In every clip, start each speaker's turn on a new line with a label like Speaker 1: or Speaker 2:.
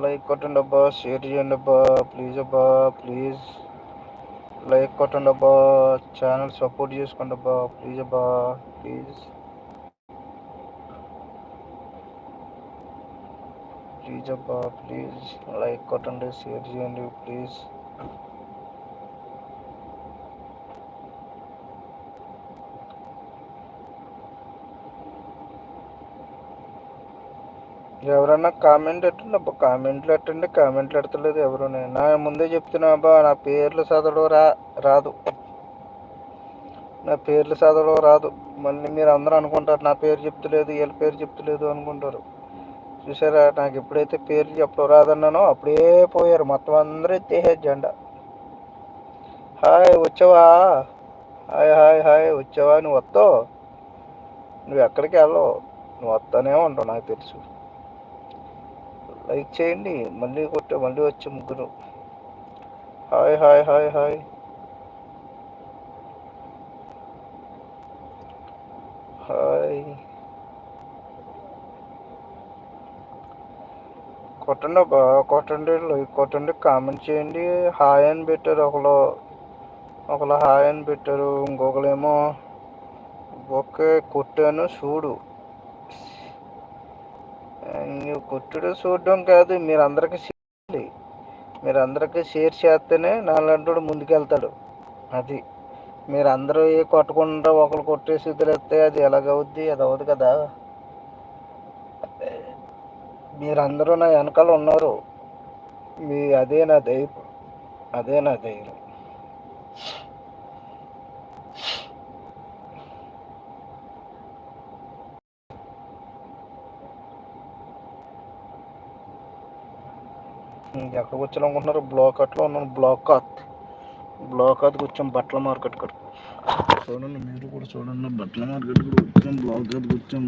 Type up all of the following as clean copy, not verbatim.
Speaker 1: Like కొట్టండి అబ్బా, share చేయండి అబ్బా, ప్లీజ్ అబ్బా, ప్లీజ్ లైక్ కొట్టండి అబ్బా, ఛానల్ సపోర్ట్ చేసుకోండి అబ్బా, ప్లీజ్ అబ్బా, ప్లీజ్ ప్లీజ్ అబ్బా, ప్లీజ్ లైక్ కొట్టండి, షేర్ చేయండి ప్లీజ్. ఎవరన్నా కామెంట్ పెట్టండి అబ్బా, కామెంట్లు పెట్టండి. కామెంట్లు పెడతలేదు ఎవరు. నా ముందే చెప్తున్నా అబ్బా, నా పేర్లు చదవడం రాదు. నా పేర్లు చదవడం రాదు. మళ్ళీ మీరు అందరూ అనుకుంటారు నా పేరు చెప్తలేదు, వీళ్ళ పేరు చెప్తలేదు అనుకుంటారు. చూసారా, నాకు ఎప్పుడైతే పేర్లు చెప్పడం రాదన్నానో అప్పుడే పోయారు మొత్తం అందరూ ఎత్తేసే జెండా. హాయ్ వచ్చావా, హాయ్ హాయ్ హాయ్ వచ్చావా, నువ్వు వస్తావు, నువ్వు ఎక్కడికి వెళ్ళవు, నువ్వు వస్తానే ఉంటావు నాకు తెలుసు. లైక్ చేయండి, మళ్ళీ మళ్ళీ వచ్చి ముగ్గురు. Hi hi hi hi hi కొట్టండి అబ్బా, కొట్టండి, లైక్ కొట్టండి, కామెంట్ చేయండి. హాయ్ అని పెట్టారు ఒకళ్ళు హాయ్ అని పెట్టారు, ఇంకొకరేమో ఓకే కొట్టాను చూడు. కొట్టుడు చూడడం కాదు, మీరందరికీ షేర్ చేస్తేనే నాలంటోడు ముందుకెళ్తాడు. అది మీరందరూ కొట్టకుండా ఒకరు కొట్టేసి వదిలేస్తే అది ఎలాగవుద్ది, అది అవ్వదు కదా. మీరందరూ నా వెనకాల ఉన్నారు, అదే నా ధైర్యం. ఎక్కడికి వచ్చాను అనుకుంటున్నారు? బ్లాకట్లో ఉన్నాను. బ్లాక్ వచ్చాం బట్టల మార్కెట్ కాడ. చూడండి, మీరు కూడా చూడండి, బట్టల మార్కెట్ కూడా వచ్చాం. బ్లాక్ వచ్చాం.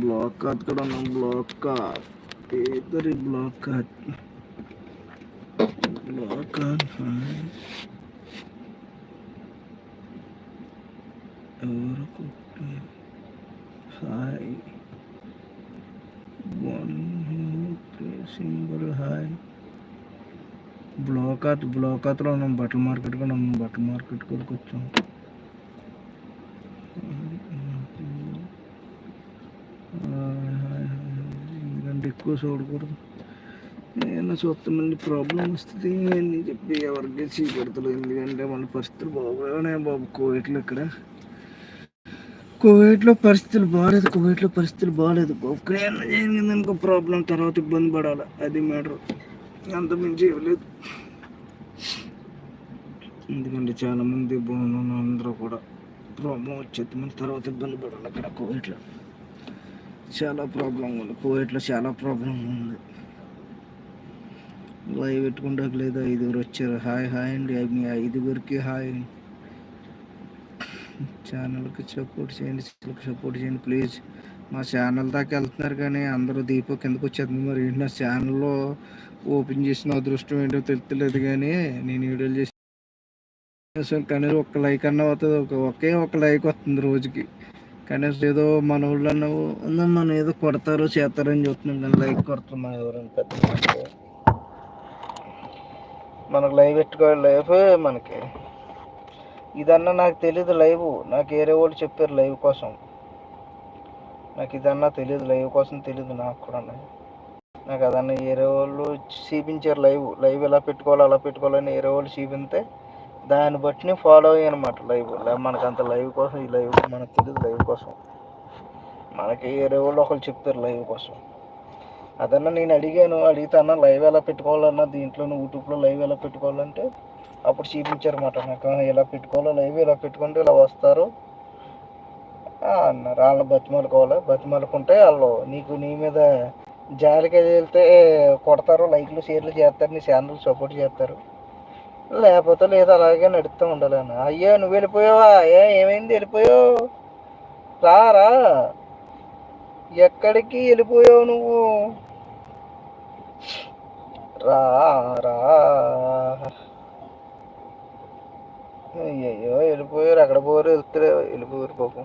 Speaker 1: బ్లాక్ కూడా ఉన్నాం. ఇద్దరి బ్లాక్ ఎవరు హాయ్ సింబల్ హాయ్. బ్లాక్లో ఉన్నాం. బట్టల మార్కెట్ కూడా ఉన్నాం. బట్టల మార్కెట్ కూడా వచ్చాం. ఎందుకంటే ఎక్కువ చూడకూడదు, నేను చూస్తామండి ప్రాబ్లం వస్తుంది అని చెప్పి ఎవరికి చీపెడతలేదు. ఎందుకంటే మన పరిస్థితులు బాగోనే బాబు. కోవిడ్లో పరిస్థితులు బాగాలేదు బాబు. ఏమన్నా జరిగిందనుకో ప్రాబ్లం, తర్వాత ఇబ్బంది పడాలి. అది మ్యాటర్, అంత మించి ఇవ్వలేదు. ఎందుకంటే చాలామంది అందరూ కూడా ప్రాబ్లం వచ్చేది, మన తర్వాత ఇబ్బంది పడాలి. అక్కడ కోవిడ్లో చాలా ప్రాబ్లం ఉంది. లైవ్ పెట్టుకుంటాక లేదా 5 వచ్చారు. హాయ్ అండి, మీ 5 హాయ్. ఛానల్కి సపోర్ట్ చేయండి ప్లీజ్. మా ఛానల్ దాకా వెళ్తున్నారు కానీ అందరూ దీపం కిందకు వచ్చేస్తుంది. మరి ఏంటి నా ఛానల్లో ఓపెన్ చేసిన అదృష్టం ఏంటో తెలుస్తలేదు. కానీ నేను వీడియోలు చేసి కనీసం ఒక్క లైక్ అన్న అవుతుంది. ఒక లైక్ వస్తుంది రోజుకి. కనీసం ఏదో మన ఊళ్ళో మనం ఏదో కొడతారో చేస్తారని చూస్తున్నాం, కానీ లైక్ కొడుతున్నాం ఎవరైనా పెద్ద మనకు లైవ్ పెట్టుకోవాలి. లైఫ్ మనకి ఇదన్నా నాకు తెలీదు. నాకు వేరే వాళ్ళు చెప్పారు లైవ్ కోసం. నాకు ఇదన్నా తెలియదు, లైవ్ కోసం తెలియదు నాకు కూడా. నాకు అదన్నా వేరే వాళ్ళు చూపించారు. లైవ్ ఎలా పెట్టుకోవాలని వేరే వాళ్ళు చూపితే దాన్ని బట్టి నేను ఫాలో అయ్యాను అనమాట. మనకంత లైవ్ కోసం, ఈ లైవ్ మనకు తెలియదు. లైవ్ కోసం మనకి వేరే వాళ్ళు ఒకరు చెప్తారు లైవ్ కోసం. అదన్నా నేను అడిగితే అన్న లైవ్ ఎలా పెట్టుకోవాలన్నా, దీంట్లో యూట్యూబ్లో లైవ్ ఎలా పెట్టుకోవాలంటే అప్పుడు చూపించారన్నమాట నాకు. ఎలా పెట్టుకోవాలో లైవ్, ఎలా పెట్టుకుంటే ఇలా వస్తారు అన్నారు. వాళ్ళని బతిమాలుకుంటే వాళ్ళు నీ మీద జాలిగా వెళ్తే కొడతారు, లైక్లు షేర్లు చేస్తారు, నీ ఛానల్ సపోర్ట్ చేస్తారు. లేకపోతే లేదు, అలాగే నడుస్తూ ఉండాలి అన్న. అయ్యో నువ్వు వెళ్ళిపోయావా? ఏమైంది, వెళ్ళిపోయావు? రా, ఎక్కడికి వెళ్ళిపోయావు నువ్వు? రా అయ్యో వెళ్ళిపోయారు. ఎక్కడ పోయారు, వెళ్ళిపోయారు పాపం.